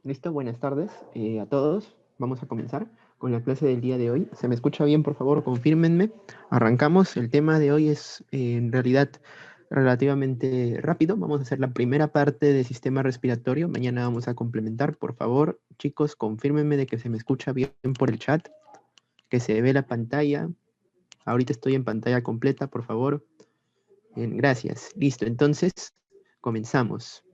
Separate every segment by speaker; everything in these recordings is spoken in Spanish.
Speaker 1: Listo, buenas tardes a todos. Vamos a comenzar con la clase del día de hoy. ¿Se me escucha bien, por favor? Confírmenme. Arrancamos. El tema de hoy es en realidad relativamente rápido. Vamos a hacer la primera parte del sistema respiratorio. Mañana vamos a complementar. Por favor, chicos, confírmenme de que se me escucha bien por el chat, que se ve la pantalla. Ahorita estoy en pantalla completa, por favor. Bien, gracias. Listo, entonces comenzamos.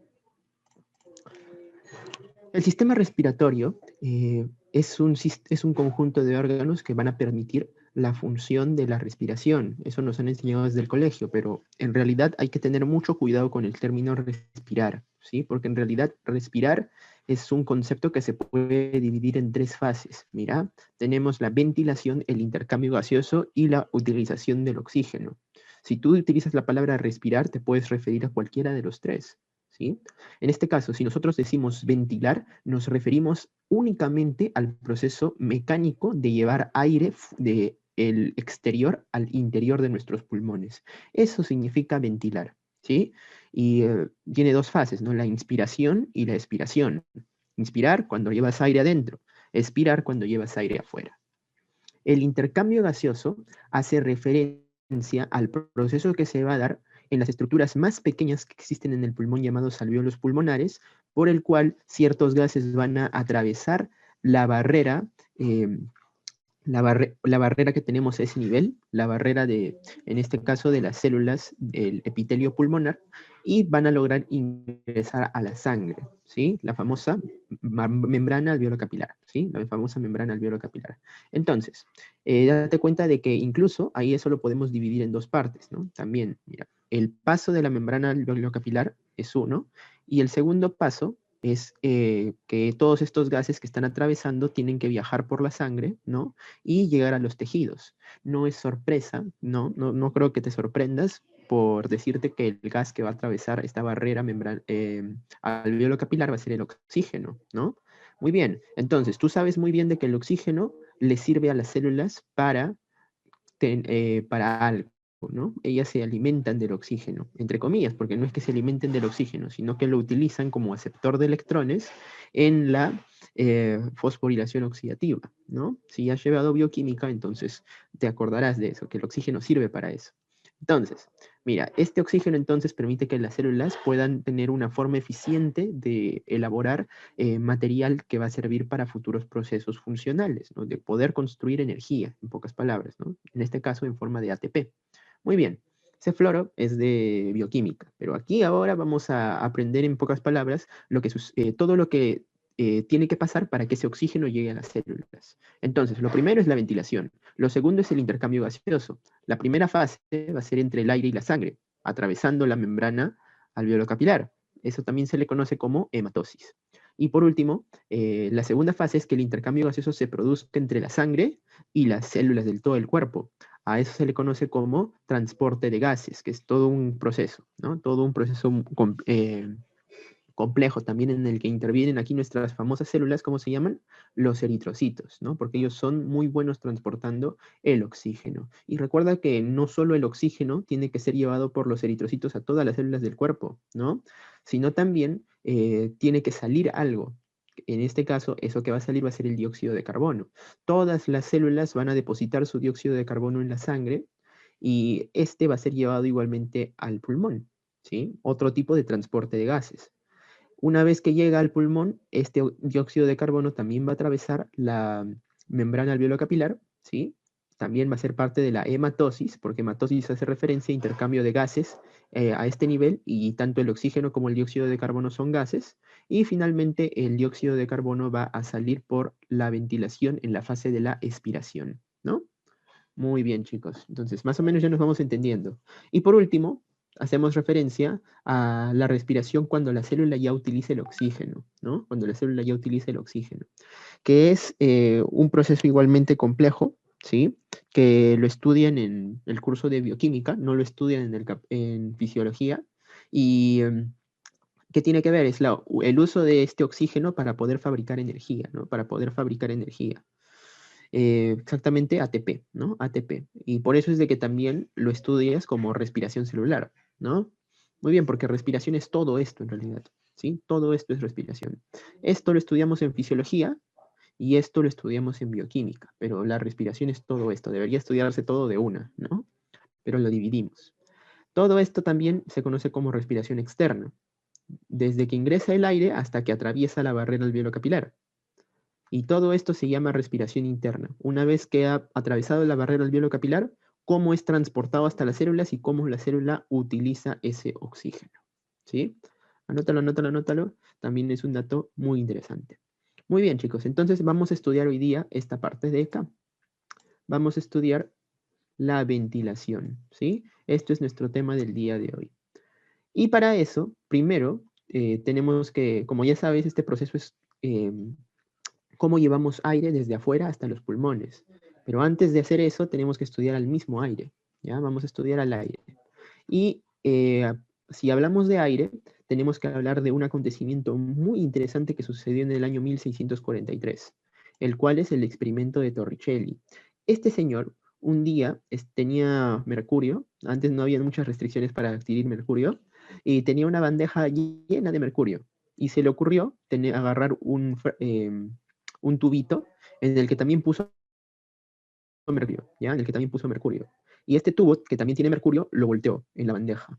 Speaker 1: El sistema respiratorio es un conjunto de órganos que van a permitir la función de la respiración. Eso nos han enseñado desde el colegio, pero en realidad hay que tener mucho cuidado con el término respirar, ¿sí? Porque en realidad respirar es un concepto que se puede dividir en tres fases. Mira, tenemos la ventilación, el intercambio gaseoso y la utilización del oxígeno. Si tú utilizas la palabra respirar, te puedes referir a cualquiera de los tres, ¿sí? En este caso, si nosotros decimos ventilar, nos referimos únicamente al proceso mecánico de llevar aire del exterior al interior de nuestros pulmones. Eso significa ventilar, ¿sí? Y tiene dos fases, ¿no? La inspiración y la expiración. Inspirar cuando llevas aire adentro, expirar cuando llevas aire afuera. El intercambio gaseoso hace referencia al proceso que se va a dar en las estructuras más pequeñas que existen en el pulmón llamados alvéolos pulmonares, por el cual ciertos gases van a atravesar la barrera, la barrera que tenemos a ese nivel, la barrera de, en este caso, de las células del epitelio pulmonar, y van a lograr ingresar a la sangre, ¿sí? La famosa membrana alveolo-capilar, ¿sí? La famosa membrana alveolo-capilar. Entonces, date cuenta de que incluso ahí eso lo podemos dividir en dos partes, ¿no? También, mira, el paso de la membrana alveolo-capilar es uno, y el segundo paso es que todos estos gases que están atravesando tienen que viajar por la sangre, ¿no? Y llegar a los tejidos. No es sorpresa, no creo que te sorprendas por decirte que el gas que va a atravesar esta barrera alveolo capilar va a ser el oxígeno, ¿no? Muy bien, entonces tú sabes muy bien de que el oxígeno le sirve a las células para algo, ¿no? Ellas se alimentan del oxígeno, entre comillas, porque no es que se alimenten del oxígeno, sino que lo utilizan como aceptor de electrones en la fosforilación oxidativa, ¿no? Si has llevado bioquímica, entonces te acordarás de eso, que el oxígeno sirve para eso. Entonces, mira, este oxígeno entonces permite que las células puedan tener una forma eficiente de elaborar material que va a servir para futuros procesos funcionales, ¿no? De poder construir energía, en pocas palabras, ¿no? En este caso en forma de ATP. Muy bien, ese floro es de bioquímica, pero aquí ahora vamos a aprender en pocas palabras todo lo que tiene que pasar para que ese oxígeno llegue a las células. Entonces, lo primero es la ventilación, lo segundo es el intercambio gaseoso. La primera fase va a ser entre el aire y la sangre, atravesando la membrana alveolo-capilar. Eso también se le conoce como hematosis. Y por último, la segunda fase es que el intercambio gaseoso se produzca entre la sangre y las células del todo el cuerpo. A eso se le conoce como transporte de gases, que es todo un proceso, ¿no? Todo un proceso complejo también en el que intervienen aquí nuestras famosas células, ¿cómo se llaman? Los eritrocitos, ¿no? Porque ellos son muy buenos transportando el oxígeno. Y recuerda que no solo el oxígeno tiene que ser llevado por los eritrocitos a todas las células del cuerpo, ¿no? Sino también tiene que salir algo. En este caso, eso que va a salir va a ser el dióxido de carbono. Todas las células van a depositar su dióxido de carbono en la sangre y este va a ser llevado igualmente al pulmón, ¿sí? Otro tipo de transporte de gases. Una vez que llega al pulmón, este dióxido de carbono también va a atravesar la membrana alveolo-capilar, ¿sí? También va a ser parte de la hematosis, porque hematosis hace referencia a intercambio de gases a este nivel, y tanto el oxígeno como el dióxido de carbono son gases. Y finalmente el dióxido de carbono va a salir por la ventilación en la fase de la expiración, ¿no? Muy bien, chicos. Entonces, más o menos ya nos vamos entendiendo. Y por último, hacemos referencia a la respiración cuando la célula ya utiliza el oxígeno, ¿no? Cuando la célula ya utiliza el oxígeno, que es un proceso igualmente complejo, ¿sí? Que lo estudian en el curso de bioquímica, no lo estudian en fisiología. Y ¿qué tiene que ver? Es el uso de este oxígeno para poder fabricar energía, ¿no? Para poder fabricar energía. Exactamente ATP, ¿no? ATP. Y por eso es de que también lo estudias como respiración celular, ¿no? Muy bien, porque respiración es todo esto en realidad, ¿sí? Todo esto es respiración. Esto lo estudiamos en fisiología y esto lo estudiamos en bioquímica, pero la respiración es todo esto. Debería estudiarse todo de una, ¿no? Pero lo dividimos. Todo esto también se conoce como respiración externa, desde que ingresa el aire hasta que atraviesa la barrera alveolo-capilar. Y todo esto se llama respiración interna. Una vez que ha atravesado la barrera alveolo-capilar, cómo es transportado hasta las células y cómo la célula utiliza ese oxígeno. ¿Sí? Anótalo, anótalo, anótalo. También es un dato muy interesante. Muy bien, chicos. Entonces vamos a estudiar hoy día esta parte de acá. Vamos a estudiar la ventilación. ¿Sí? Esto es nuestro tema del día de hoy. Y para eso, primero, tenemos que, como ya sabes, este proceso es cómo llevamos aire desde afuera hasta los pulmones. Pero antes de hacer eso, tenemos que estudiar al mismo aire. ¿Ya? Vamos a estudiar al aire. Y si hablamos de aire, tenemos que hablar de un acontecimiento muy interesante que sucedió en el año 1643, el cual es el experimento de Torricelli. Este señor un día tenía mercurio, antes no había muchas restricciones para adquirir mercurio, y tenía una bandeja llena de mercurio. Y se le ocurrió agarrar un tubito en el que también puso mercurio, ¿ya? En el que también puso mercurio. Y este tubo, que también tiene mercurio, lo volteó en la bandeja.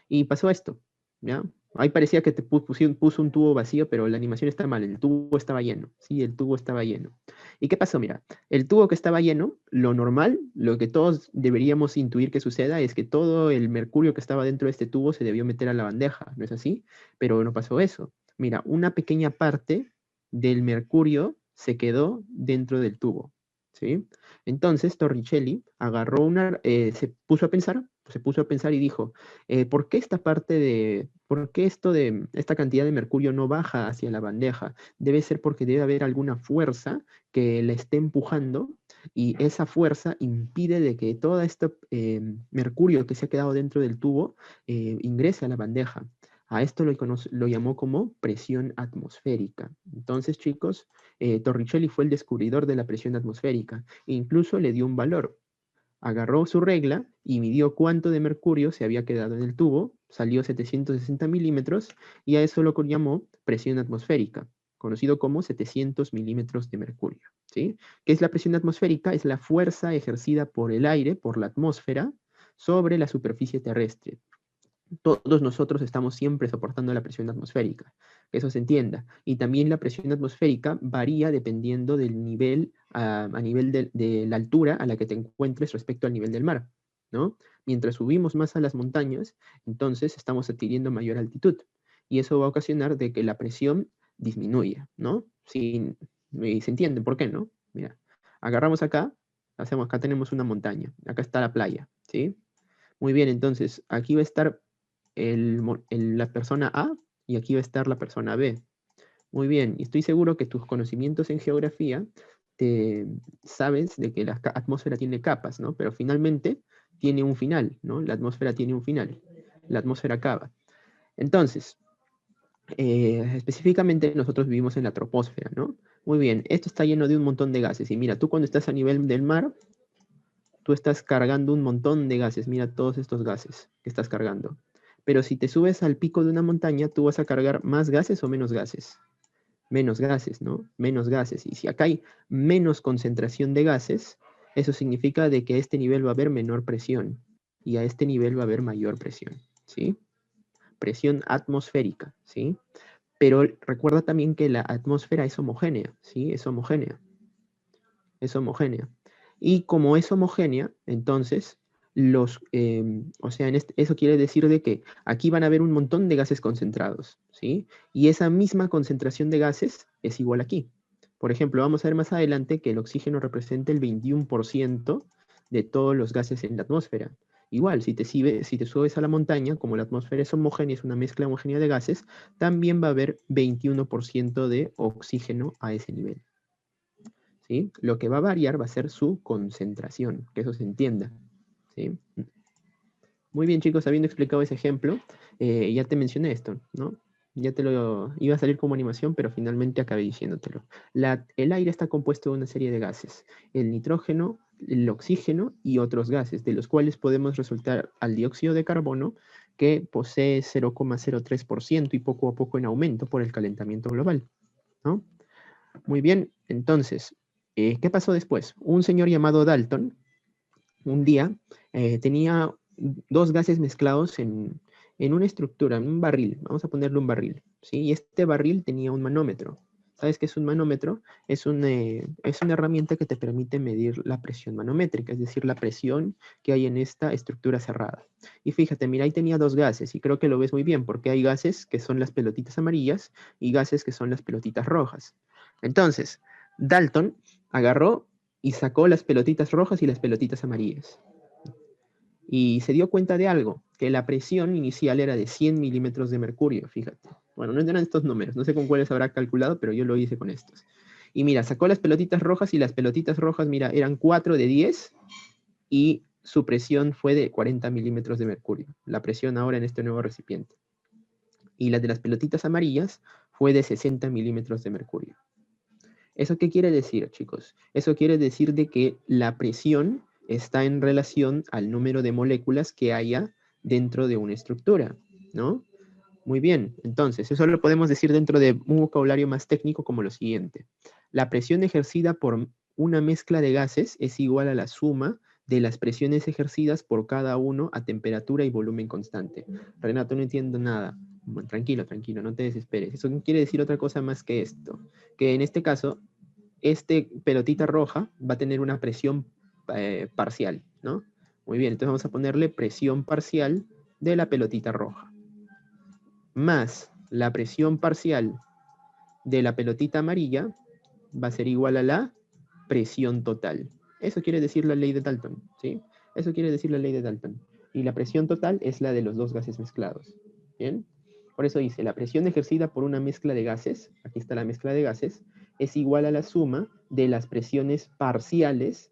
Speaker 1: Y pasó esto, ¿ya? Ahí parecía que te puso un tubo vacío, pero la animación está mal, el tubo estaba lleno, sí, el tubo estaba lleno. ¿Y qué pasó? Mira, el tubo que estaba lleno, lo normal, lo que todos deberíamos intuir que suceda es que todo el mercurio que estaba dentro de este tubo se debió meter a la bandeja, ¿no es así? Pero no pasó eso. Mira, una pequeña parte del mercurio se quedó dentro del tubo, ¿sí? Entonces Torricelli agarró se puso a pensar y dijo, ¿por qué por qué esta cantidad de mercurio no baja hacia la bandeja? Debe ser porque debe haber alguna fuerza que la esté empujando y esa fuerza impide de que todo este mercurio que se ha quedado dentro del tubo ingrese a la bandeja. A esto lo llamó como presión atmosférica. Entonces, chicos, Torricelli fue el descubridor de la presión atmosférica e incluso le dio un valor. Agarró su regla y midió cuánto de mercurio se había quedado en el tubo, salió 760 milímetros y a eso lo llamó presión atmosférica, conocido como 700 milímetros de mercurio. ¿Sí? ¿Qué es la presión atmosférica? Es la fuerza ejercida por el aire, por la atmósfera, sobre la superficie terrestre. Todos nosotros estamos siempre soportando la presión atmosférica, que eso se entienda. Y también la presión atmosférica varía dependiendo del nivel, a nivel de la altura a la que te encuentres respecto al nivel del mar, ¿no? Mientras subimos más a las montañas, entonces estamos adquiriendo mayor altitud. Y eso va a ocasionar de que la presión disminuya, ¿no? Y se entiende por qué, ¿no? Mira, agarramos acá tenemos una montaña, acá está la playa, ¿sí? Muy bien, entonces aquí va a estar la persona A y aquí va a estar la persona B. Muy bien, y estoy seguro que tus conocimientos en geografía te sabes de que la atmósfera tiene capas, ¿no? Pero finalmente tiene un final, ¿no? La atmósfera tiene un final. La atmósfera acaba. Entonces, específicamente nosotros vivimos en la troposfera, ¿no? Muy bien, esto está lleno de un montón de gases. Y mira, tú cuando estás a nivel del mar, tú estás cargando un montón de gases. Mira todos estos gases que estás cargando. Pero si te subes al pico de una montaña, tú vas a cargar más gases o menos gases. Menos gases, ¿no? Menos gases. Y si acá hay menos concentración de gases, eso significa de que a este nivel va a haber menor presión y a este nivel va a haber mayor presión, ¿sí? Presión atmosférica, ¿sí? Pero recuerda también que la atmósfera es homogénea, ¿sí? Es homogénea. Es homogénea. Y como es homogénea, entonces, o sea, eso quiere decir de que aquí van a haber un montón de gases concentrados, ¿sí? Y esa misma concentración de gases es igual aquí. Por ejemplo, vamos a ver más adelante que el oxígeno representa el 21% de todos los gases en la atmósfera. Igual, si te subes a la montaña, como la atmósfera es homogénea, es una mezcla homogénea de gases, también va a haber 21% de oxígeno a ese nivel. ¿Sí? Lo que va a variar va a ser su concentración, que eso se entienda, ¿sí? Muy bien, chicos, habiendo explicado ese ejemplo, ya te mencioné esto, ¿no? Ya te lo iba a salir como animación, pero finalmente acabé diciéndotelo. El aire está compuesto de una serie de gases, el nitrógeno, el oxígeno y otros gases, de los cuales podemos resultar al dióxido de carbono, que posee 0,03% y poco a poco en aumento por el calentamiento global, ¿no? Muy bien, entonces, ¿qué pasó después? Un señor llamado Dalton, un día, tenía dos gases mezclados en una estructura, en un barril, vamos a ponerle un barril, ¿sí? Y este barril tenía un manómetro. ¿Sabes qué es un manómetro? Es una herramienta que te permite medir la presión manométrica, es decir, la presión que hay en esta estructura cerrada. Y fíjate, mira, ahí tenía dos gases, y creo que lo ves muy bien, porque hay gases que son las pelotitas amarillas y gases que son las pelotitas rojas. Entonces, Dalton agarró y sacó las pelotitas rojas y las pelotitas amarillas. Y se dio cuenta de algo, que la presión inicial era de 100 milímetros de mercurio, fíjate. Bueno, no eran estos números, no sé con cuáles habrá calculado, pero yo lo hice con estos. Y mira, sacó las pelotitas rojas y las pelotitas rojas, mira, eran 4 de 10 y su presión fue de 40 milímetros de mercurio, la presión ahora en este nuevo recipiente. Y la de las pelotitas amarillas fue de 60 milímetros de mercurio. ¿Eso qué quiere decir, chicos? Eso quiere decir de que la presión está en relación al número de moléculas que haya dentro de una estructura, ¿no? Muy bien, entonces, eso lo podemos decir dentro de un vocabulario más técnico como lo siguiente. La presión ejercida por una mezcla de gases es igual a la suma de las presiones ejercidas por cada uno a temperatura y volumen constante. Renato, no entiendo nada. Bueno, tranquilo, tranquilo, no te desesperes. Eso no quiere decir otra cosa más que esto, que en este caso este pelotita roja va a tener una presión parcial, ¿no? Muy bien, entonces vamos a ponerle presión parcial de la pelotita roja, más la presión parcial de la pelotita amarilla va a ser igual a la presión total. Eso quiere decir la ley de Dalton, ¿sí? Eso quiere decir la ley de Dalton. Y la presión total es la de los dos gases mezclados, ¿bien? Por eso dice, la presión ejercida por una mezcla de gases, aquí está la mezcla de gases, es igual a la suma de las presiones parciales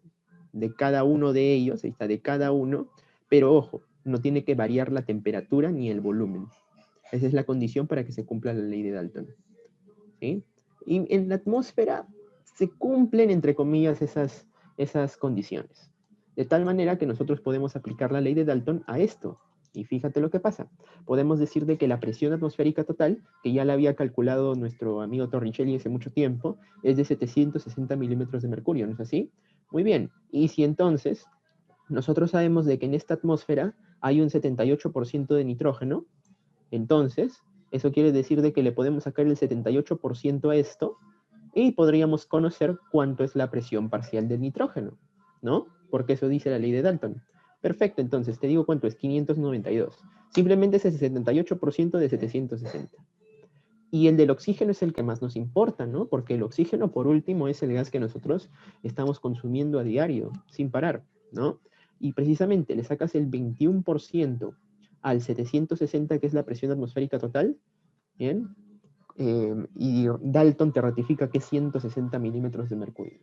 Speaker 1: de cada uno de ellos, ahí está, de cada uno, pero ojo, no tiene que variar la temperatura ni el volumen. Esa es la condición para que se cumpla la ley de Dalton, ¿sí? Y en la atmósfera se cumplen, entre comillas, esas condiciones. De tal manera que nosotros podemos aplicar la ley de Dalton a esto. Y fíjate lo que pasa. Podemos decir de que la presión atmosférica total, que ya la había calculado nuestro amigo Torricelli hace mucho tiempo, es de 760 milímetros de mercurio, ¿no es así? Muy bien. Y si entonces nosotros sabemos de que en esta atmósfera hay un 78% de nitrógeno, entonces eso quiere decir de que le podemos sacar el 78% a esto y podríamos conocer cuánto es la presión parcial del nitrógeno, ¿no? Porque eso dice la ley de Dalton. Perfecto, entonces te digo cuánto es, 592. Simplemente es el 78% de 760. Y el del oxígeno es el que más nos importa, ¿no? Porque el oxígeno, por último, es el gas que nosotros estamos consumiendo a diario, sin parar, ¿no? Y precisamente le sacas el 21% al 760, que es la presión atmosférica total, ¿bien? Y Dalton te ratifica que es 160 milímetros de mercurio,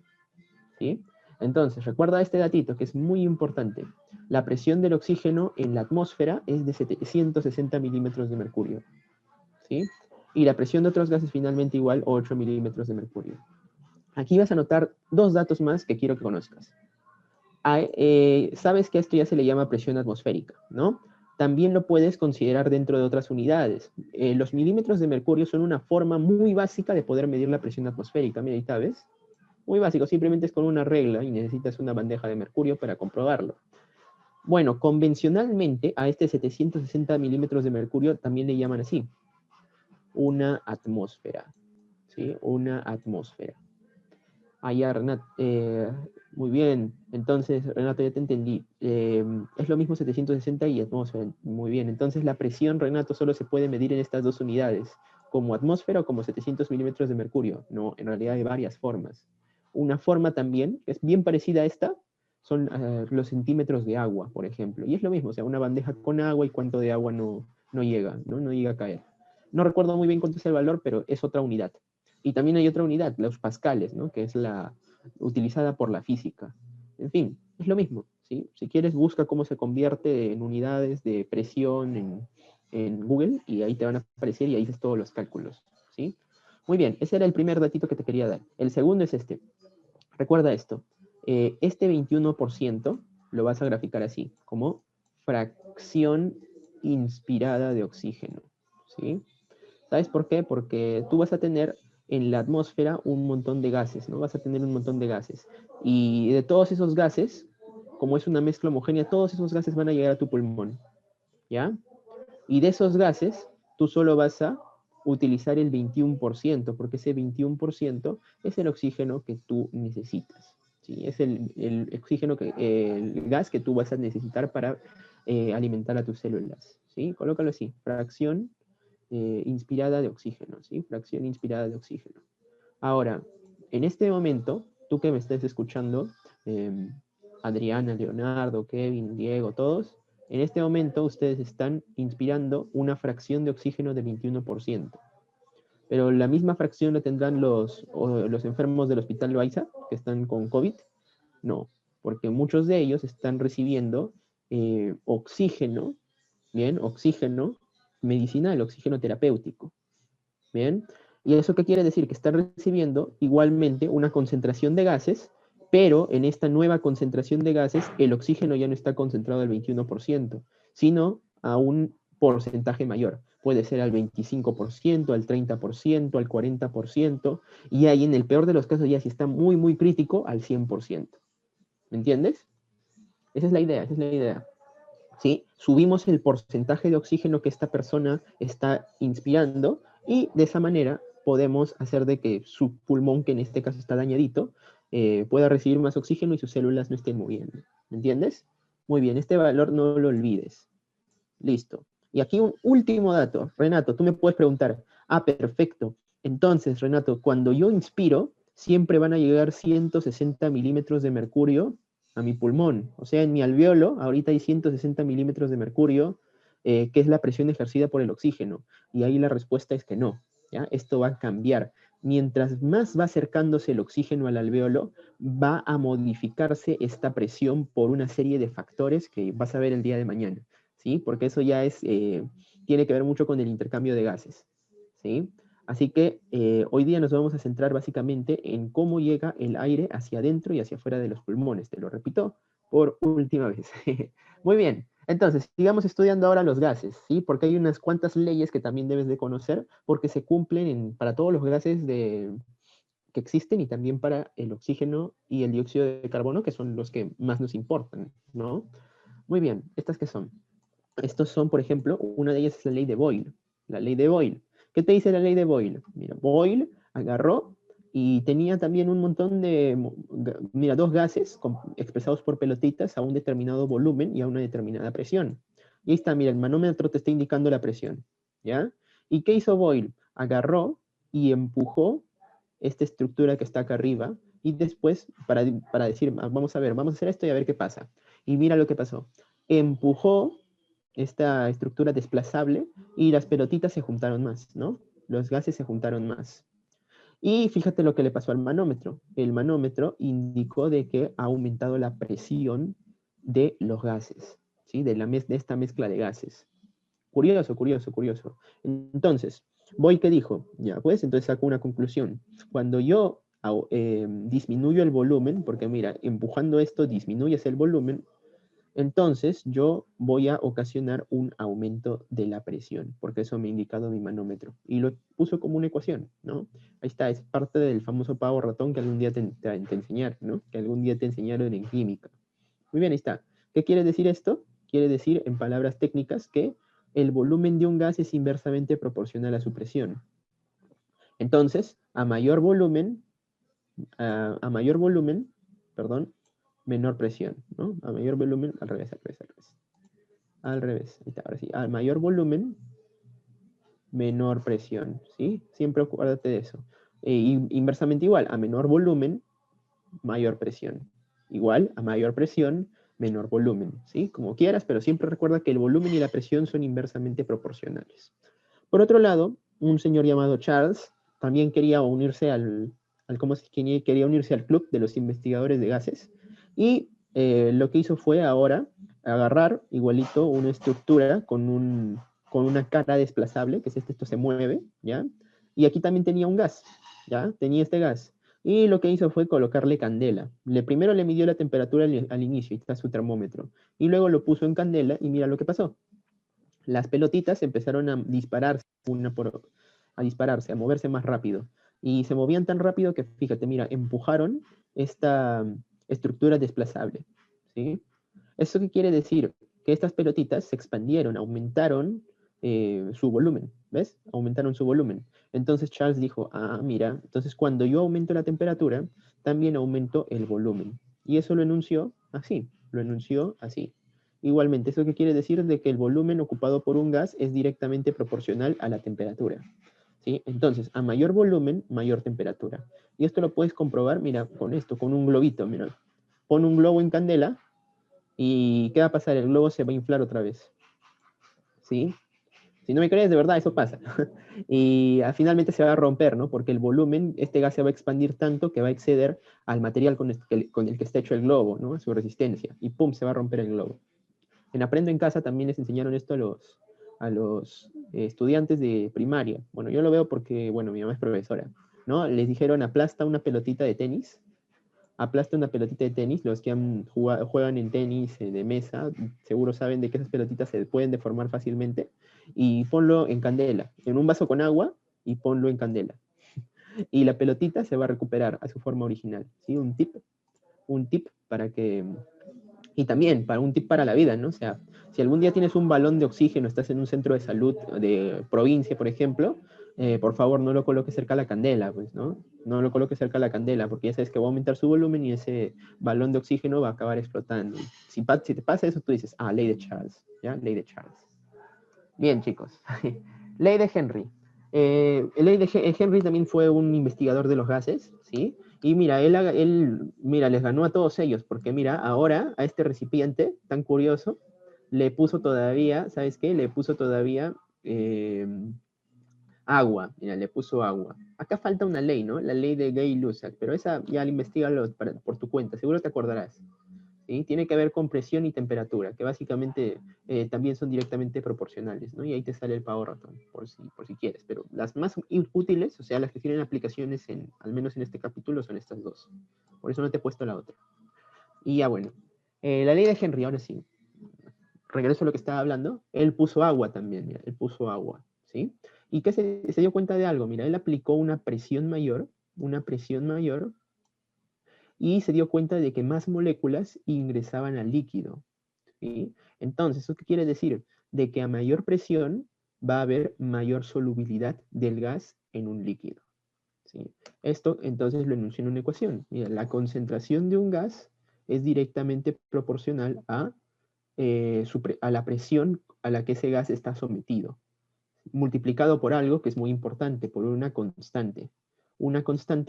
Speaker 1: ¿sí? Entonces, recuerda este datito que es muy importante. La presión del oxígeno en la atmósfera es de 160 milímetros de mercurio, ¿sí? Y la presión de otros gases finalmente igual 8 milímetros de mercurio. Aquí vas a notar dos datos más que quiero que conozcas. Sabes que a esto ya se le llama presión atmosférica, ¿no? También lo puedes considerar dentro de otras unidades. Los milímetros de mercurio son una forma muy básica de poder medir la presión atmosférica. Mira, ahí ¿ves? Muy básico, simplemente es con una regla y necesitas una bandeja de mercurio para comprobarlo. Bueno, convencionalmente a este 760 milímetros de mercurio también le llaman así, una atmósfera, ¿sí? Una atmósfera. Ya, Renato, muy bien. Entonces, Renato, ya te entendí. Es lo mismo 760 y atmósfera. Muy bien. Entonces, la presión, Renato, solo se puede medir en estas dos unidades, como atmósfera o como 700 milímetros de mercurio. No, en realidad hay varias formas. Una forma también, que es bien parecida a esta, son los centímetros de agua, por ejemplo. Y es lo mismo, o sea, una bandeja con agua y cuánto de agua no llega, ¿no? No llega a caer. No recuerdo muy bien cuánto es el valor, pero es otra unidad. Y también hay otra unidad, los pascales, ¿no? Que es la utilizada por la física. En fin, es lo mismo, ¿sí? Si quieres, busca cómo se convierte en unidades de presión en Google y ahí te van a aparecer y ahí dices todos los cálculos, ¿sí? Muy bien, ese era el primer datito que te quería dar. El segundo es este. Recuerda esto. Este 21% lo vas a graficar así, como fracción inspirada de oxígeno, ¿sí? ¿Sabes por qué? Porque tú vas a tener en la atmósfera un montón de gases, ¿no? Vas a tener un montón de gases. Y de todos esos gases, como es una mezcla homogénea, todos esos gases van a llegar a tu pulmón, ¿ya? Y de esos gases, tú solo vas a utilizar el 21%, porque ese 21% es el oxígeno que tú necesitas, ¿sí? Es el oxígeno, el gas que tú vas a necesitar para alimentar a tus células, ¿sí? Colócalo así, fracción inspirada de oxígeno, ¿sí? Fracción inspirada de oxígeno. Ahora, en este momento, tú que me estés escuchando, eh, Adriana, Leonardo, Kevin, Diego, todos, en este momento ustedes están inspirando una fracción de oxígeno de 21%. Pero la misma fracción la tendrán los enfermos del Hospital Loaiza, que están con COVID. No, porque muchos de ellos están recibiendo oxígeno, bien, oxígeno medicinal, oxígeno terapéutico. Bien, ¿y eso qué quiere decir? Que están recibiendo igualmente una concentración de gases, pero en esta nueva concentración de gases el oxígeno ya no está concentrado al 21%, sino a un porcentaje mayor. Puede ser al 25%, al 30%, al 40%, y ahí en el peor de los casos ya si está muy, muy crítico, al 100%. ¿Me entiendes? Esa es la idea, esa es la idea. ¿Sí? Subimos el porcentaje de oxígeno que esta persona está inspirando y de esa manera podemos hacer de que su pulmón, que en este caso está dañadito, pueda recibir más oxígeno y sus células no estén muriendo. ¿Me entiendes? Muy bien, este valor no lo olvides. Listo. Y aquí un último dato. Renato, tú me puedes preguntar, perfecto. Entonces, Renato, cuando yo inspiro, siempre van a llegar 160 milímetros de mercurio a mi pulmón. O sea, en mi alveolo, ahorita hay 160 milímetros de mercurio, que es la presión ejercida por el oxígeno. Y ahí la respuesta es que no. ¿Ya? Esto va a cambiar. Mientras más va acercándose el oxígeno al alveolo, va a modificarse esta presión por una serie de factores que vas a ver el día de mañana. ¿Sí? Porque eso ya tiene que ver mucho con el intercambio de gases, ¿sí? Así que hoy día nos vamos a centrar básicamente en cómo llega el aire hacia adentro y hacia afuera de los pulmones. Te lo repito por última vez. Muy bien. Entonces, sigamos estudiando ahora los gases, ¿sí? Porque hay unas cuantas leyes que también debes de conocer porque se cumplen para todos los gases que existen y también para el oxígeno y el dióxido de carbono, que son los que más nos importan, ¿no? Muy bien, ¿estas qué son? Estos son, por ejemplo, una de ellas es la ley de Boyle. La ley de Boyle. ¿Qué te dice la ley de Boyle? Mira, Boyle agarró y tenía también un montón de, mira, dos gases expresados por pelotitas a un determinado volumen y a una determinada presión. Y ahí está, mira, el manómetro te está indicando la presión, ¿ya? ¿Y qué hizo Boyle? Agarró y empujó esta estructura que está acá arriba y después, para decir, vamos a ver, vamos a hacer esto y a ver qué pasa. Y mira lo que pasó. Empujó esta estructura desplazable y las pelotitas se juntaron más, ¿no? Los gases se juntaron más. Y fíjate lo que le pasó al manómetro. El manómetro indicó de que ha aumentado la presión de los gases, ¿sí? De esta mezcla de gases. Curioso, curioso, curioso. Entonces, Boy, ¿qué dijo? Ya, pues, entonces sacó una conclusión. Cuando yo disminuyo el volumen, porque mira, empujando esto disminuyes el volumen, entonces yo voy a ocasionar un aumento de la presión, porque eso me ha indicado mi manómetro. Y lo puso como una ecuación, ¿no? Ahí está, es parte del famoso pavo ratón que algún día te enseñaron, ¿no? Que algún día te enseñaron en química. Muy bien, ahí está. ¿Qué quiere decir esto? Quiere decir, en palabras técnicas, que el volumen de un gas es inversamente proporcional a su presión. Entonces, a mayor volumen, perdón, menor presión, ¿no? A mayor volumen, al revés, al revés, al revés. Al revés, ahí está, ahora sí. A mayor volumen, menor presión, ¿sí? Siempre acuérdate de eso. Inversamente igual, a menor volumen, mayor presión. Igual, a mayor presión, menor volumen, ¿sí? Como quieras, pero siempre recuerda que el volumen y la presión son inversamente proporcionales. Por otro lado, un señor llamado Charles también quería unirse quería unirse al club de los investigadores de gases y lo que hizo fue ahora agarrar igualito una estructura con una cara desplazable, que es esto se mueve, ¿ya? Y aquí también tenía un gas, ¿ya? Tenía este gas. Y lo que hizo fue colocarle candela. Primero le midió la temperatura al inicio, y está su termómetro. Y luego lo puso en candela y mira lo que pasó. las pelotitas empezaron a dispararse, a dispararse, a moverse más rápido. Y se movían tan rápido que, fíjate, mira, empujaron esta estructura desplazable, ¿sí? ¿Eso qué quiere decir? Que estas pelotitas se expandieron, aumentaron su volumen, ¿ves? Aumentaron su volumen. Entonces Charles dijo, ah, mira, entonces cuando yo aumento la temperatura, también aumento el volumen. Y eso lo enunció así, lo enunció así. Igualmente, ¿eso qué quiere decir? De que el volumen ocupado por un gas es directamente proporcional a la temperatura, ¿sí? Entonces, a mayor volumen, mayor temperatura. Y esto lo puedes comprobar, mira, con esto, con un globito, mira. Pon un globo en candela y ¿qué va a pasar? El globo se va a inflar otra vez, ¿sí? Si no me crees, de verdad, eso pasa. Y finalmente se va a romper, ¿no? Porque el volumen, este gas se va a expandir tanto que va a exceder al material con el que está hecho el globo, ¿no? Su resistencia. Y ¡pum! Se va a romper el globo. En Aprendo en Casa también les enseñaron esto a los estudiantes de primaria. Bueno, yo lo veo porque, bueno, mi mamá es profesora, ¿no? Les dijeron aplasta una pelotita de tenis, aplasta una pelotita de tenis, los que juegan en tenis de mesa, seguro saben de que esas pelotitas se pueden deformar fácilmente, y ponlo en candela, en un vaso con agua, y ponlo en candela. Y la pelotita se va a recuperar a su forma original, ¿sí? Un tip para que y también para un tip para la vida, ¿no? O sea, si algún día tienes un balón de oxígeno, estás en un centro de salud de provincia, por ejemplo, por favor no lo coloques cerca a la candela, pues, ¿no? No lo coloques cerca a la candela, porque ya sabes que va a aumentar su volumen y ese balón de oxígeno va a acabar explotando. Si te pasa eso, tú dices, ah, ley de Charles, ¿ya? Ley de Charles. Bien, chicos. Ley de Henry. Henry también fue un investigador de los gases, ¿sí? Y mira, mira, les ganó a todos ellos, porque mira, ahora a este recipiente tan curioso le puso todavía, ¿sabes qué? Le puso todavía eh, agua, mira, le puso agua. Acá falta una ley, ¿no? La ley de Gay-Lussac, pero esa ya la investigalo por tu cuenta, seguro te acordarás. ¿Sí? Tiene que ver con presión y temperatura, que básicamente también son directamente proporcionales, ¿no? Y ahí te sale el Power Ratón, por si quieres. Pero las más útiles, o sea, las que tienen aplicaciones, al menos en este capítulo, son estas dos. Por eso no te he puesto la otra. Y ya bueno, la ley de Henry, ahora sí. Regreso a lo que estaba hablando. Él puso agua también, mira, él puso agua, ¿sí? Y que se dio cuenta de algo, mira, él aplicó una presión mayor y se dio cuenta de que más moléculas ingresaban al líquido, ¿sí? Entonces, ¿eso qué quiere decir? De que a mayor presión va a haber mayor solubilidad del gas en un líquido, ¿sí? Esto entonces lo enunció en una ecuación. Mira, la concentración de un gas es directamente proporcional a la presión a la que ese gas está sometido, multiplicado por algo que es muy importante, por una constante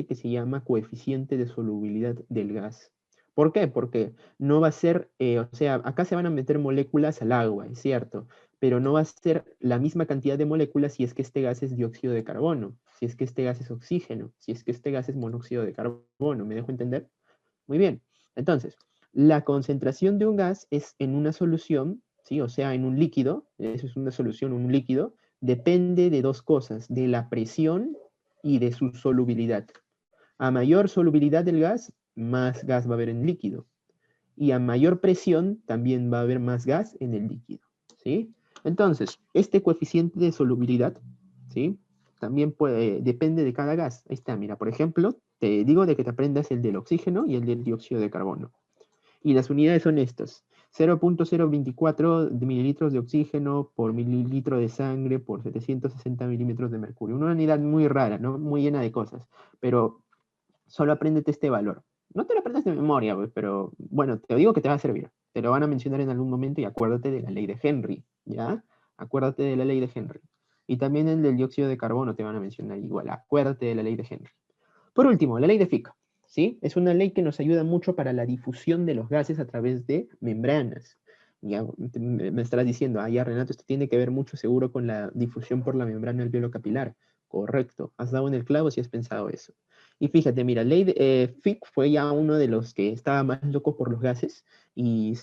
Speaker 1: que se llama coeficiente de solubilidad del gas. ¿Por qué? Porque no va a ser, o sea, acá se van a meter moléculas al agua, es cierto, pero no va a ser la misma cantidad de moléculas si es que este gas es dióxido de carbono, si es que este gas es oxígeno, si es que este gas es monóxido de carbono. ¿Me dejo entender? Muy bien. Entonces, la concentración de un gas es en una solución, ¿sí? O sea, en un líquido, eso es una solución, un líquido, depende de dos cosas, de la presión y de su solubilidad. A mayor solubilidad del gas, más gas va a haber en líquido. Y a mayor presión, también va a haber más gas en el líquido, ¿sí? Entonces, este coeficiente de solubilidad, ¿sí? También depende de cada gas. Ahí está, mira, por ejemplo, te digo de que te aprendas el del oxígeno y el del dióxido de carbono. Y las unidades son estas. 0.024 mililitros de oxígeno por mililitro de sangre por 760 milímetros de mercurio. Una unidad muy rara, ¿no? Muy llena de cosas. Pero solo apréndete este valor. No te lo aprendas de memoria, pues, pero bueno, te digo que te va a servir. Te lo van a mencionar en algún momento y acuérdate de la ley de Henry, ¿ya? Acuérdate de la ley de Henry. Y también el del dióxido de carbono te van a mencionar igual. Acuérdate de la ley de Henry. Por último, la ley de Fick, ¿sí? Es una ley que nos ayuda mucho para la difusión de los gases a través de membranas. Ya me estarás diciendo, ah, ya Renato, esto tiene que ver mucho seguro con la difusión por la membrana alveolo capilar. Correcto, has dado en el clavo si has pensado eso. Y fíjate, mira, Fick fue ya uno de los que estaba más loco por los gases y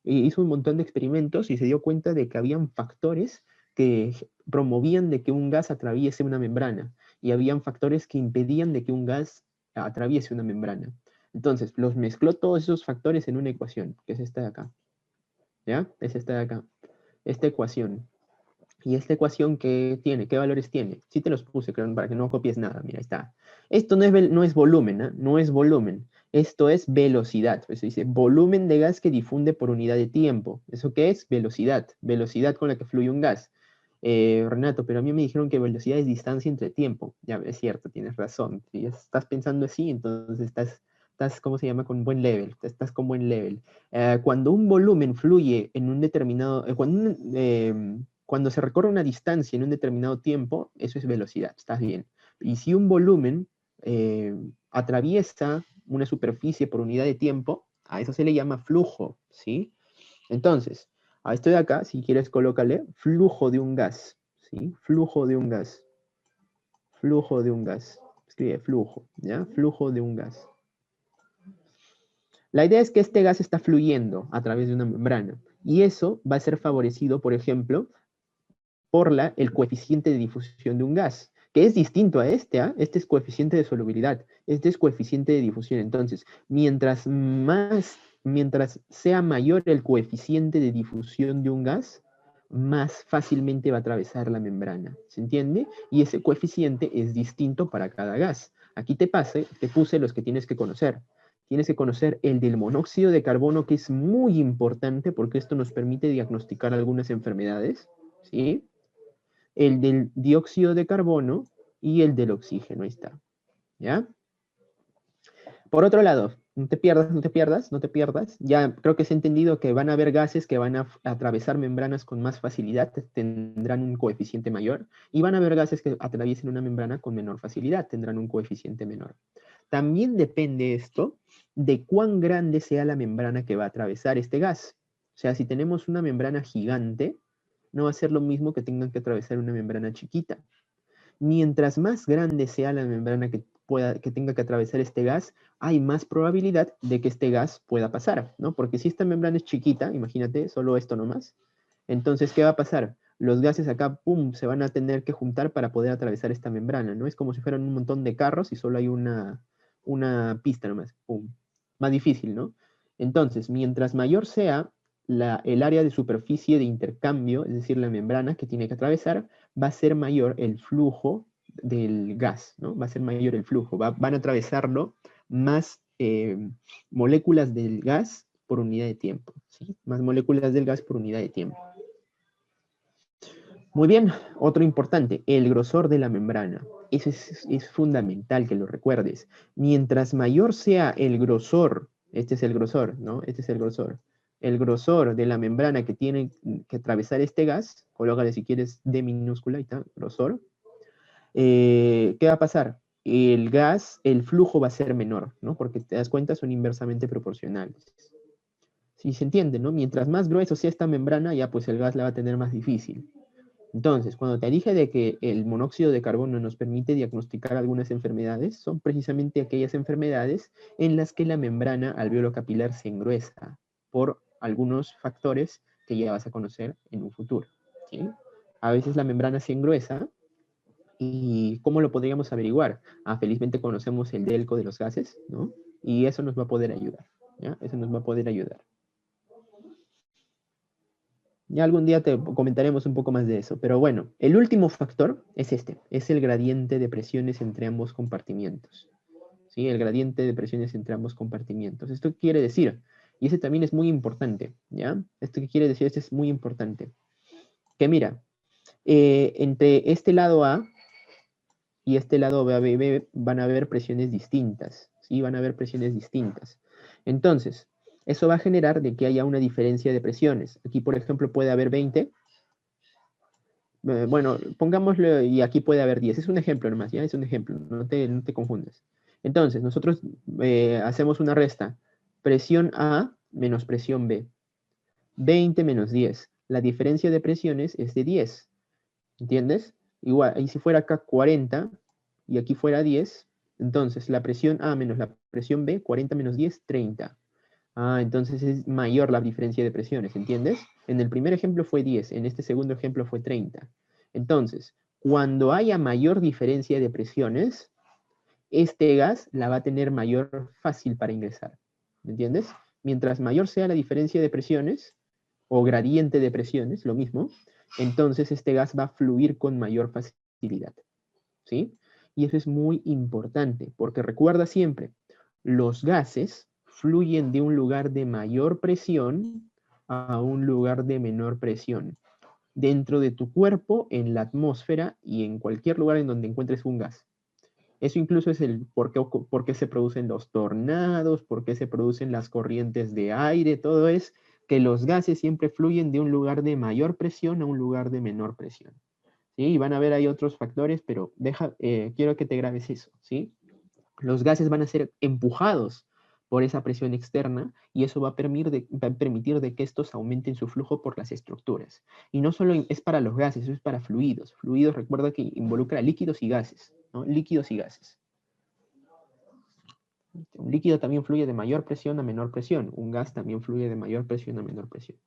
Speaker 1: hizo un montón de experimentos y se dio cuenta de que habían factores que promovían de que un gas atraviese una membrana y habían factores que impedían de que un gas atraviese una membrana. Entonces, los mezcló todos esos factores en una ecuación, que es esta de acá. ¿Ya? Es esta de acá. esta ecuación. ¿Y esta ecuación qué tiene? ¿Qué valores tiene? Sí te los puse, creo, para que no copies nada. Mira, ahí está. Esto no es volumen, ¿ah? No es volumen. Esto es velocidad. Eso dice volumen de gas que difunde por unidad de tiempo. ¿Eso qué es? Velocidad. Velocidad con la que fluye un gas. Renato, pero a mí me dijeron que velocidad es distancia entre tiempo. Ya, es cierto, tienes razón. Si ya estás pensando así, entonces estás, ¿cómo se llama? Con buen level. Estás con buen level. Cuando un volumen fluye en un determinado... cuando se recorre una distancia en un determinado tiempo, eso es velocidad, estás bien. Y si un volumen atraviesa una superficie por unidad de tiempo, a eso se le llama flujo, ¿sí? Entonces, a esto de acá, si quieres, colócale flujo de un gas, ¿sí? Flujo de un gas. Flujo de un gas. Escribe flujo, ¿ya? Flujo de un gas. La idea es que este gas está fluyendo a través de una membrana y eso va a ser favorecido, por ejemplo, por el coeficiente de difusión de un gas, que es distinto a este, ¿ah? Este es coeficiente de solubilidad, este es coeficiente de difusión. Entonces, mientras sea mayor el coeficiente de difusión de un gas, más fácilmente va a atravesar la membrana, ¿se entiende? Y ese coeficiente es distinto para cada gas. Aquí te puse los que tienes que conocer. Tienes que conocer el del monóxido de carbono, que es muy importante porque esto nos permite diagnosticar algunas enfermedades, ¿sí? El del dióxido de carbono y el del oxígeno, ahí está, ¿ya? Por otro lado, no te pierdas, no te pierdas, no te pierdas, ya creo que se ha entendido que van a haber gases que van a atravesar membranas con más facilidad, tendrán un coeficiente mayor, y van a haber gases que atraviesen una membrana con menor facilidad, tendrán un coeficiente menor. También depende esto de cuán grande sea la membrana que va a atravesar este gas. O sea, si tenemos una membrana gigante, no va a ser lo mismo que tengan que atravesar una membrana chiquita. Mientras más grande sea la membrana que tenga que atravesar este gas, hay más probabilidad de que este gas pueda pasar, ¿no? Porque si esta membrana es chiquita, imagínate, solo esto nomás, entonces, ¿qué va a pasar? Los gases acá, pum, se van a tener que juntar para poder atravesar esta membrana, ¿no? Es como si fueran un montón de carros y solo hay una pista nomás, pum. Más difícil, ¿no? Entonces, mientras mayor sea el área de superficie de intercambio, es decir, la membrana que tiene que atravesar, va a ser mayor el flujo del gas, ¿no? Va a ser mayor el flujo, van a atravesarlo más moléculas del gas por unidad de tiempo, ¿sí? Más moléculas del gas por unidad de tiempo. Muy bien, otro importante, el grosor de la membrana. Eso es fundamental que lo recuerdes. Mientras mayor sea el grosor, este es el grosor, ¿no? Este es el grosor. El grosor de la membrana que tiene que atravesar este gas, colócale si quieres D minúscula, ahí está, grosor. ¿Qué va a pasar? El gas, el flujo va a ser menor, ¿no? Porque te das cuenta, son inversamente proporcionales. Si se entiende, ¿no? Mientras más grueso sea esta membrana, ya pues el gas la va a tener más difícil. Entonces, cuando te dije de que el monóxido de carbono nos permite diagnosticar algunas enfermedades, son precisamente aquellas enfermedades en las que la membrana alveolo capilar se engruesa por algunos factores que ya vas a conocer en un futuro, ¿sí? A veces la membrana se engruesa y ¿cómo lo podríamos averiguar? Felizmente conocemos el delco de los gases, ¿no? Y eso nos va a poder ayudar, ¿ya? Eso nos va a poder ayudar. Ya algún día te comentaremos un poco más de eso. Pero bueno, el último factor es este, es el gradiente de presiones entre ambos compartimientos. ¿Sí? El gradiente de presiones entre ambos compartimientos. ¿Esto qué quiere decir? Y ese también es muy importante, ¿ya? ¿Esto qué quiere decir? Este es muy importante. Que mira, entre este lado A y este lado B van a haber presiones distintas, ¿sí? Van a haber presiones distintas. Entonces, eso va a generar de que haya una diferencia de presiones. Aquí, por ejemplo, puede haber 20. Bueno, pongámoslo y aquí puede haber 10. Es un ejemplo nomás, ¿ya? Es un ejemplo, no te confundas. Entonces, nosotros hacemos una resta. Presión A menos presión B. 20 menos 10. La diferencia de presiones es de 10. ¿Entiendes? Igual, y si fuera acá 40 y aquí fuera 10, entonces la presión A menos la presión B, 40 menos 10, 30. Entonces es mayor la diferencia de presiones, ¿entiendes? En el primer ejemplo fue 10, en este segundo ejemplo fue 30. Entonces, cuando haya mayor diferencia de presiones, este gas la va a tener mayor fácil para ingresar, ¿me entiendes? Mientras mayor sea la diferencia de presiones, o gradiente de presiones, lo mismo, entonces este gas va a fluir con mayor facilidad, ¿sí? Y eso es muy importante, porque recuerda siempre, los gases fluyen de un lugar de mayor presión a un lugar de menor presión, dentro de tu cuerpo, en la atmósfera y en cualquier lugar en donde encuentres un gas. Eso incluso es el por qué se producen los tornados, por qué se producen las corrientes de aire, todo es que los gases siempre fluyen de un lugar de mayor presión a un lugar de menor presión. ¿Sí? Y van a ver ahí otros factores, pero quiero que te grabes eso, ¿sí? Los gases van a ser empujados por esa presión externa y eso va a permitir de que estos aumenten su flujo por las estructuras. Y no solo es para los gases, eso es para fluidos. Fluidos, recuerda que involucra líquidos y gases, ¿no? Líquidos y gases. Un líquido también fluye de mayor presión a menor presión. Un gas también fluye de mayor presión a menor presión.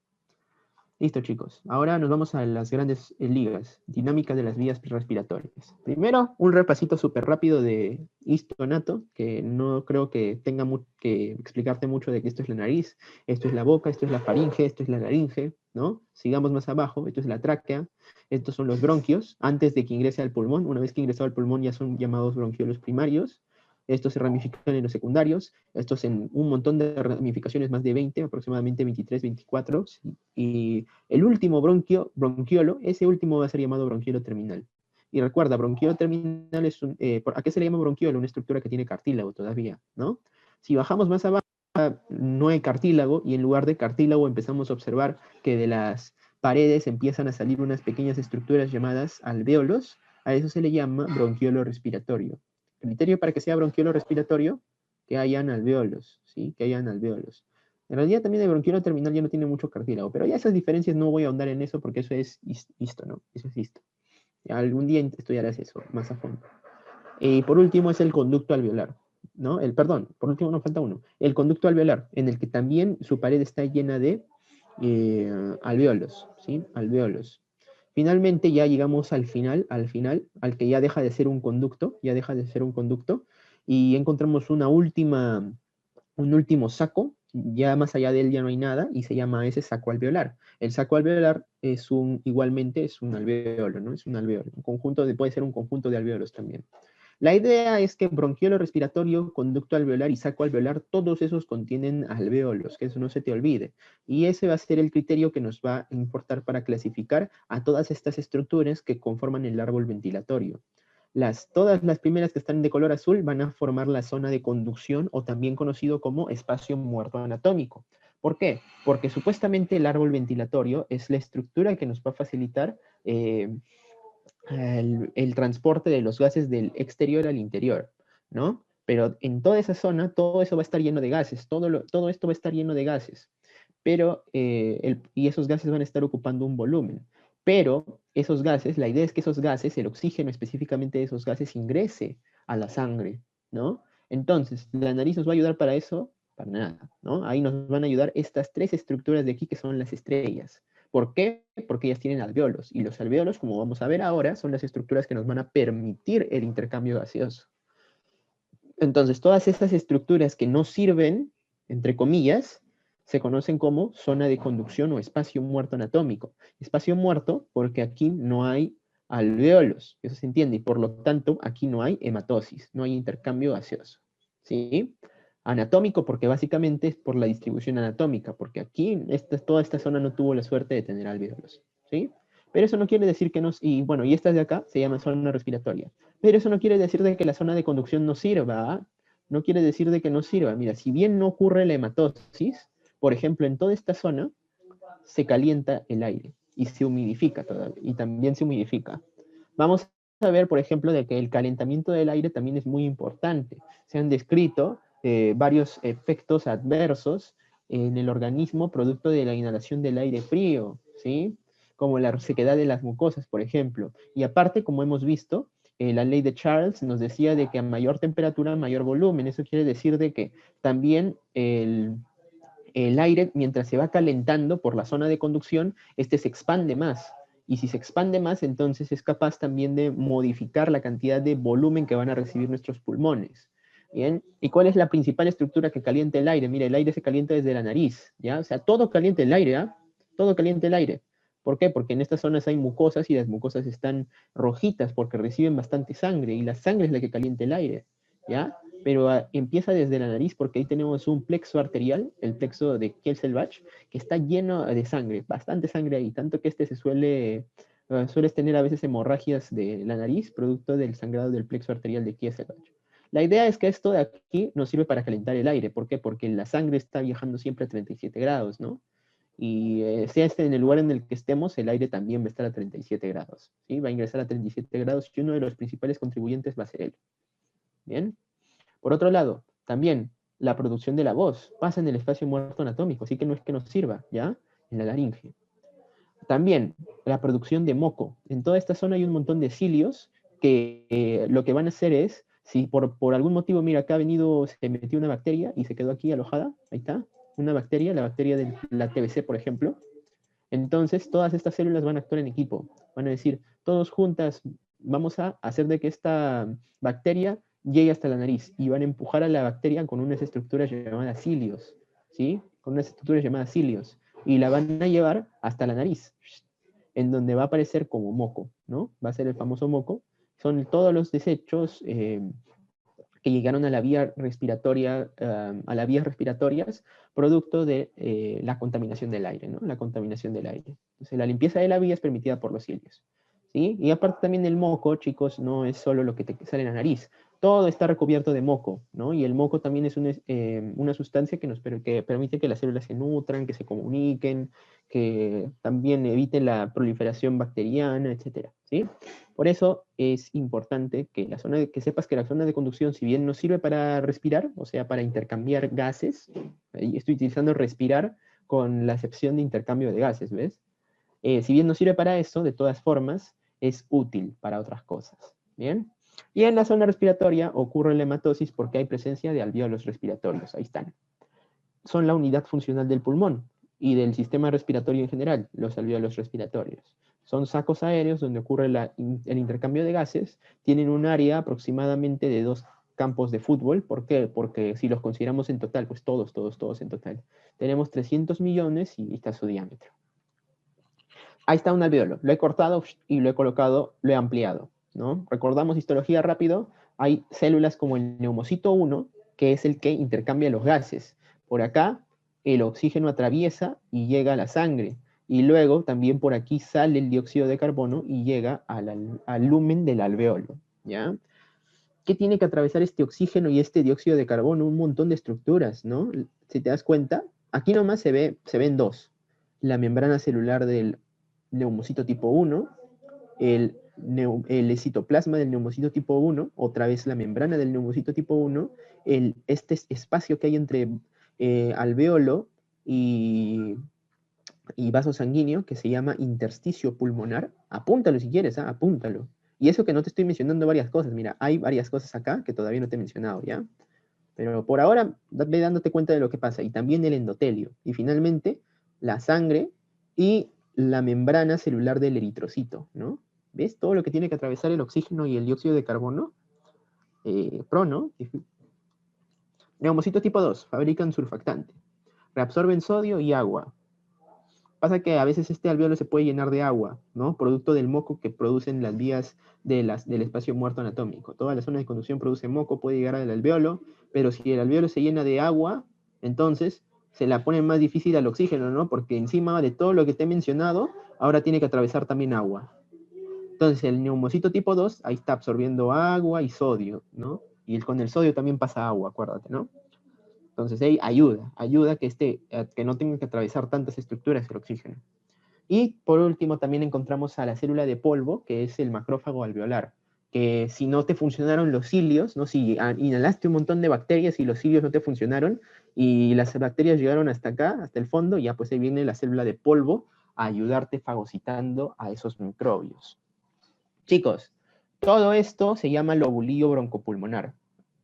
Speaker 1: Listo, chicos. Ahora nos vamos a las grandes ligas, dinámica de las vías respiratorias. Primero, un repasito súper rápido de histonato, que no creo que tenga que explicarte mucho de que esto es la nariz, esto es la boca, esto es la faringe, esto es la laringe, ¿no? Sigamos más abajo, esto es la tráquea, estos son los bronquios, antes de que ingrese al pulmón. Una vez que ingresa al pulmón ya son llamados bronquiolos primarios. Estos se ramifican en los secundarios, estos en un montón de ramificaciones, más de 20, aproximadamente 23, 24, y el último bronquiolo, ese último va a ser llamado bronquiolo terminal. Y recuerda, bronquiolo terminal es ¿a qué se le llama bronquiolo? Una estructura que tiene cartílago todavía, ¿no? Si bajamos más abajo, no hay cartílago, y en lugar de cartílago empezamos a observar que de las paredes empiezan a salir unas pequeñas estructuras llamadas alvéolos. A eso se le llama bronquiolo respiratorio. Criterio para que sea bronquiolo respiratorio, que hayan alvéolos, ¿sí? Que hayan alvéolos. En realidad también el bronquiolo terminal ya no tiene mucho cartílago, pero ya esas diferencias no voy a ahondar en eso porque eso es histo, ¿no? Eso es histo. Ya algún día estudiarás eso más a fondo. Y por último es el conducto alveolar, ¿no? Perdón, por último nos falta uno. El conducto alveolar, en el que también su pared está llena de alvéolos, ¿sí? Alvéolos. Finalmente ya llegamos al final, al que ya deja de ser un conducto, ya deja de ser un conducto, y encontramos un último saco, ya más allá de él ya no hay nada, y se llama ese saco alveolar. El saco alveolar igualmente es un alveolo, ¿no? Es un alveolo, puede ser un conjunto de alveolos también. La idea es que bronquiolo respiratorio, conducto alveolar y saco alveolar, todos esos contienen alvéolos, que eso no se te olvide. Y ese va a ser el criterio que nos va a importar para clasificar a todas estas estructuras que conforman el árbol ventilatorio. Todas las primeras que están de color azul van a formar la zona de conducción, o también conocido como espacio muerto anatómico. ¿Por qué? Porque supuestamente el árbol ventilatorio es la estructura que nos va a facilitar el transporte de los gases del exterior al interior, ¿no? Pero en toda esa zona, todo eso va a estar lleno de gases, todo esto va a estar lleno de gases, pero, y esos gases van a estar ocupando un volumen. Pero esos gases, la idea es que esos gases, el oxígeno específicamente de esos gases, ingrese a la sangre, ¿no? Entonces, ¿la nariz nos va a ayudar para eso? Para nada, ¿no? Ahí nos van a ayudar estas tres estructuras de aquí que son las estrellas. ¿Por qué? Porque ellas tienen alvéolos, y los alvéolos, como vamos a ver ahora, son las estructuras que nos van a permitir el intercambio gaseoso. Entonces, todas esas estructuras que no sirven, entre comillas, se conocen como zona de conducción o espacio muerto anatómico. Espacio muerto porque aquí no hay alvéolos, eso se entiende, y por lo tanto aquí no hay hematosis, no hay intercambio gaseoso. ¿Sí? Anatómico porque básicamente es por la distribución anatómica, porque aquí toda esta zona no tuvo la suerte de tener alvéolos. ¿Sí? Pero eso no quiere decir que no, y bueno, y estas de acá se llaman zona respiratoria. Pero eso no quiere decir de que la zona de conducción no sirva, ¿ah? No quiere decir de que no sirva. Mira, si bien no ocurre la hematosis, por ejemplo, en toda esta zona se calienta el aire y se humidifica todavía, y también se humidifica. Vamos a ver, por ejemplo, de que el calentamiento del aire también es muy importante. Se han descrito varios efectos adversos en el organismo producto de la inhalación del aire frío, ¿sí? Como la sequedad de las mucosas, por ejemplo. Y aparte, como hemos visto, la ley de Charles nos decía de que a mayor temperatura, mayor volumen. Eso quiere decir de que también el aire, mientras se va calentando por la zona de conducción, este se expande más. Y si se expande más, entonces es capaz también de modificar la cantidad de volumen que van a recibir nuestros pulmones. ¿Bien? ¿Y cuál es la principal estructura que calienta el aire? Mira, el aire se calienta desde la nariz, ¿ya? O sea, todo calienta el aire, ¿ah? todo calienta el aire. ¿Por qué? Porque en estas zonas hay mucosas y las mucosas están rojitas porque reciben bastante sangre y la sangre es la que calienta el aire, ¿ya? Pero empieza desde la nariz porque ahí tenemos un plexo arterial, el plexo de Kiel-Selbach, que está lleno de sangre, bastante sangre ahí, tanto que este sueles tener a veces hemorragias de la nariz, producto del sangrado del plexo arterial de Kiel-Selbach. La idea es que esto de aquí nos sirve para calentar el aire. ¿Por qué? Porque la sangre está viajando siempre a 37 grados, ¿no? Y sea este en el lugar en el que estemos, el aire también va a estar a 37 grados, ¿sí? Va a ingresar a 37 grados y uno de los principales contribuyentes va a ser él. ¿Bien? Por otro lado, también la producción de la voz pasa en el espacio muerto anatómico, así que no es que nos sirva, ¿ya? En la laringe. También la producción de moco. En toda esta zona hay un montón de cilios que lo que van a hacer es, si por algún motivo, mira, acá ha venido, se metió una bacteria y se quedó aquí alojada, ahí está, una bacteria, la bacteria de la TBC, por ejemplo. Entonces, todas estas células van a actuar en equipo. Van a decir, todos juntas vamos a hacer de que esta bacteria llegue hasta la nariz y van a empujar a la bacteria con unas estructuras llamadas cilios, ¿sí? Con unas estructuras llamadas cilios. Y la van a llevar hasta la nariz, en donde va a aparecer como moco, ¿no? Va a ser el famoso moco. Son todos los desechos que llegaron a la vía respiratoria, a las vías respiratorias, producto de la contaminación del aire, ¿no? La contaminación del aire. Entonces, la limpieza de la vía es permitida por los cilios, ¿sí? Y aparte también el moco, chicos, no es solo lo que te sale en la nariz. Todo está recubierto de moco, ¿no? Y el moco también es una sustancia que permite que las células se nutran, que se comuniquen, que también evite la proliferación bacteriana, etcétera, ¿sí? Por eso es importante que sepas que la zona de conducción, si bien no sirve para respirar, o sea, para intercambiar gases, y estoy utilizando respirar con la acepción de intercambio de gases, ¿ves? Si bien no sirve para eso, de todas formas, es útil para otras cosas, ¿bien? Y en la zona respiratoria ocurre la hematosis porque hay presencia de alvéolos respiratorios, ahí están. Son la unidad funcional del pulmón y del sistema respiratorio en general, los alvéolos respiratorios. Son sacos aéreos donde ocurre el intercambio de gases, tienen un área aproximadamente de 2 campos de fútbol. ¿Por qué? Porque si los consideramos en total, pues todos en total. Tenemos 300 millones y está su diámetro. Ahí está un alveolo. Lo he cortado y lo he colocado, lo he ampliado, ¿no? Recordamos histología rápido. Hay células como el neumocito 1, que es el que intercambia los gases. Por acá, el oxígeno atraviesa y llega a la sangre. Y luego, también por aquí sale el dióxido de carbono y llega al lumen del alveolo, ¿ya? ¿Qué tiene que atravesar este oxígeno y este dióxido de carbono? Un montón de estructuras, ¿no? Si te das cuenta, aquí nomás se ven dos. La membrana celular del neumocito tipo 1, el citoplasma del neumocito tipo 1, otra vez la membrana del neumocito tipo 1, este espacio que hay entre alveolo y, y vaso sanguíneo, que se llama intersticio pulmonar. Apúntalo si quieres, ¿ah? Apúntalo. Y eso que no te estoy mencionando varias cosas. Mira, hay varias cosas acá que todavía no te he mencionado, ¿ya? Pero por ahora, ve dándote cuenta de lo que pasa. Y también el endotelio. Y finalmente, la sangre y la membrana celular del eritrocito, ¿no? ¿Ves? Todo lo que tiene que atravesar el oxígeno y el dióxido de carbono. ¿No? Neumocito tipo 2, fabrican surfactante. Reabsorben sodio y agua. Pasa que a veces este alveolo se puede llenar de agua, ¿no? Producto del moco que producen las vías del espacio muerto anatómico. Toda la zona de conducción produce moco, puede llegar al alveolo, pero si el alveolo se llena de agua, entonces se la pone más difícil al oxígeno, ¿no? Porque encima de todo lo que te he mencionado, ahora tiene que atravesar también agua. Entonces el neumocito tipo 2, ahí está absorbiendo agua y sodio, ¿no? Y con el sodio también pasa agua, acuérdate, ¿no? Entonces ahí ayuda que no tengan que atravesar tantas estructuras el oxígeno. Y por último también encontramos a la célula de polvo, que es el macrófago alveolar, que si no te funcionaron los cilios, ¿no? Si inhalaste un montón de bacterias y los cilios no te funcionaron, y las bacterias llegaron hasta acá, hasta el fondo, ya pues ahí viene la célula de polvo a ayudarte fagocitando a esos microbios. Chicos, todo esto se llama lobulillo broncopulmonar,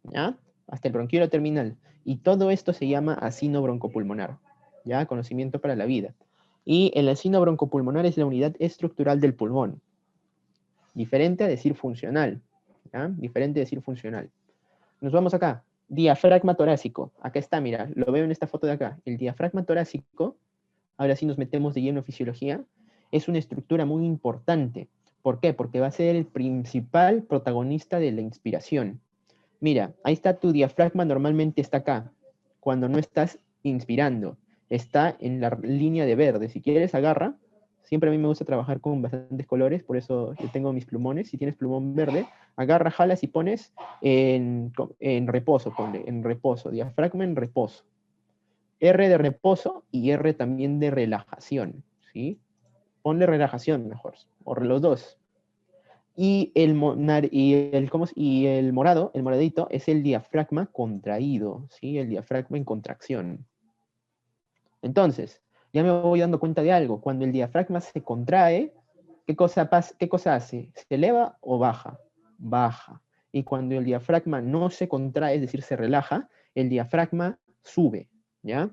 Speaker 1: ¿ya? Hasta el bronquiolo terminal. Y todo esto se llama acino broncopulmonar, ¿ya? Conocimiento para la vida. Y el acino broncopulmonar es la unidad estructural del pulmón. Diferente a decir funcional, ¿ya? Diferente a decir funcional. Nos vamos acá. Diafragma torácico. Acá está, mira, lo veo en esta foto de acá. El diafragma torácico ahora sí nos metemos de lleno en fisiología, es una estructura muy importante. ¿Por qué? Porque va a ser el principal protagonista de la inspiración. Mira, ahí está tu diafragma, normalmente está acá, cuando no estás inspirando. Está en la línea de verde. Si quieres, agarra. Siempre a mí me gusta trabajar con bastantes colores, por eso yo tengo mis plumones. Si tienes plumón verde, agarra, jalas y pones en reposo, ponle, en reposo, diafragma en reposo. R de reposo y R también de relajación, ¿sí? Ponle relajación mejor, o los dos. Y el morado, el moradito, es el diafragma contraído, ¿sí? El diafragma en contracción. Entonces, ya me voy dando cuenta de algo. Cuando el diafragma se contrae, ¿qué cosa hace? ¿Se eleva o baja? Baja. Y cuando el diafragma no se contrae, es decir, se relaja, el diafragma sube, ¿ya?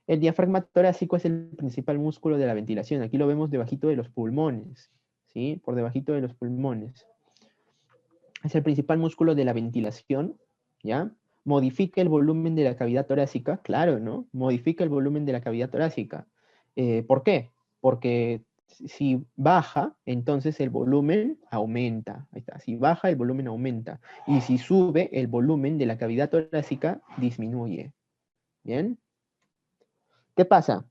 Speaker 1: El diafragma torácico es el principal músculo de la ventilación. Aquí lo vemos debajito de los pulmones, ¿sí? Por debajito de los pulmones. Es el principal músculo de la ventilación, ¿ya? Modifica el volumen de la cavidad torácica, claro, ¿no? Modifica el volumen de la cavidad torácica. ¿Por qué? Porque si baja, entonces el volumen aumenta. Ahí está. Si baja, el volumen aumenta. Y si sube, el volumen de la cavidad torácica disminuye. ¿Bien? ¿Qué pasa?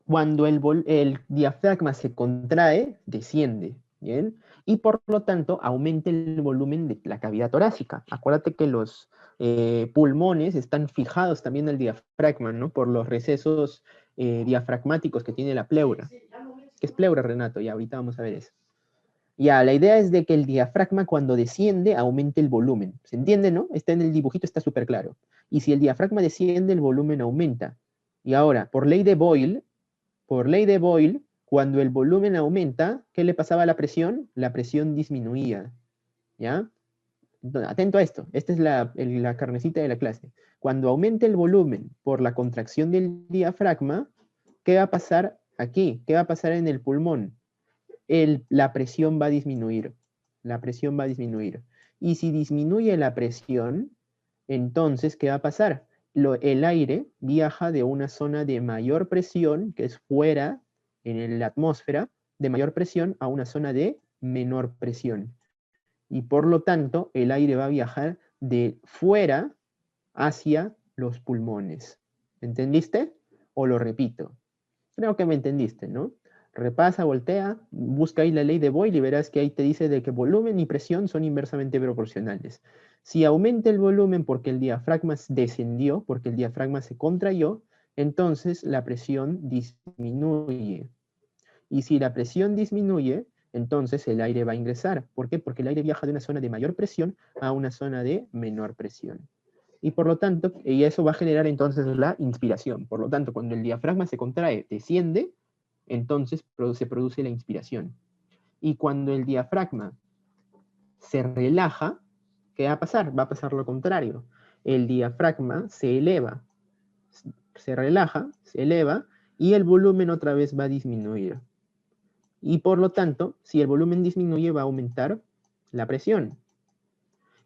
Speaker 1: Cuando el diafragma se contrae, desciende, ¿bien? Y por lo tanto aumenta el volumen de la cavidad torácica. Acuérdate que los pulmones están fijados también al diafragma, ¿no? Por los recesos diafragmáticos que tiene la pleura. ¿Qué es pleura, Renato? Ya, ahorita vamos a ver eso. Ya, la idea es de que el diafragma cuando desciende aumente el volumen. ¿Se entiende, no? Está en el dibujito, está súper claro. Y si el diafragma desciende, el volumen aumenta. Y ahora, por ley de Boyle, cuando el volumen aumenta, ¿qué le pasaba a la presión? La presión disminuía, ¿ya? Entonces, atento a esto, esta es la carnecita de la clase. Cuando aumenta el volumen por la contracción del diafragma, ¿qué va a pasar aquí? ¿Qué va a pasar en el pulmón? La presión va a disminuir, la presión va a disminuir. Y si disminuye la presión, entonces, ¿qué va a pasar? El aire viaja de una zona de mayor presión, que es fuera, en la atmósfera, de mayor presión a una zona de menor presión. Y por lo tanto, el aire va a viajar de fuera hacia los pulmones. ¿Entendiste? O lo repito. Creo que me entendiste, ¿no? Repasa, voltea, busca ahí la ley de Boyle y verás que ahí te dice de que volumen y presión son inversamente proporcionales. Si aumenta el volumen porque el diafragma descendió, porque el diafragma se contrayó, entonces la presión disminuye. Y si la presión disminuye, entonces el aire va a ingresar. ¿Por qué? Porque el aire viaja de una zona de mayor presión a una zona de menor presión. Y por lo tanto, y eso va a generar entonces la inspiración. Por lo tanto, cuando el diafragma se contrae, desciende, entonces se produce la inspiración. Y cuando el diafragma se relaja, ¿qué va a pasar? Va a pasar lo contrario. El diafragma se eleva, se relaja, se eleva, y el volumen otra vez va a disminuir. Y por lo tanto, si el volumen disminuye, va a aumentar la presión.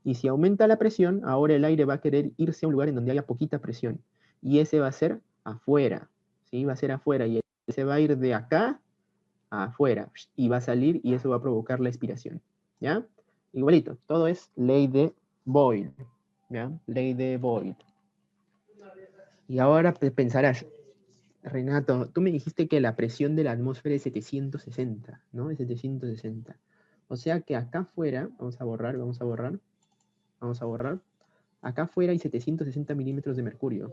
Speaker 1: Y si aumenta la presión, ahora el aire va a querer irse a un lugar en donde haya poquita presión. Y ese va a ser afuera, ¿sí? Va a ser afuera y se va a ir de acá a afuera y va a salir y eso va a provocar la expiración, ¿ya? Igualito, todo es ley de Boyle, ¿ya? Ley de Boyle. Y ahora pensarás, Renato, tú me dijiste que la presión de la atmósfera es 760, ¿no? Es 760. O sea que acá afuera, vamos a borrar, vamos a borrar. Acá afuera hay 760 milímetros de mercurio.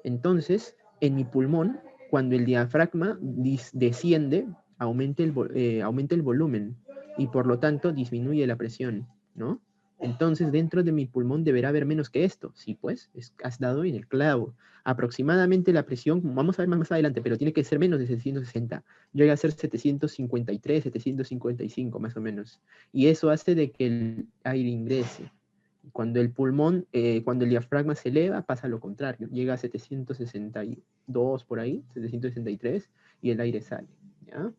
Speaker 1: Entonces, en mi pulmón, cuando el diafragma desciende, aumenta el volumen y por lo tanto disminuye la presión, ¿no? Entonces, dentro de mi pulmón deberá haber menos que esto. Sí, pues, has dado en el clavo. Aproximadamente la presión, vamos a ver más adelante, pero tiene que ser menos de 760. Llega a ser 753, 755 más o menos. Y eso hace de que el aire ingrese. Cuando cuando el diafragma se eleva, pasa lo contrario. Llega a 762 por ahí, 763, y el aire sale, ¿ya?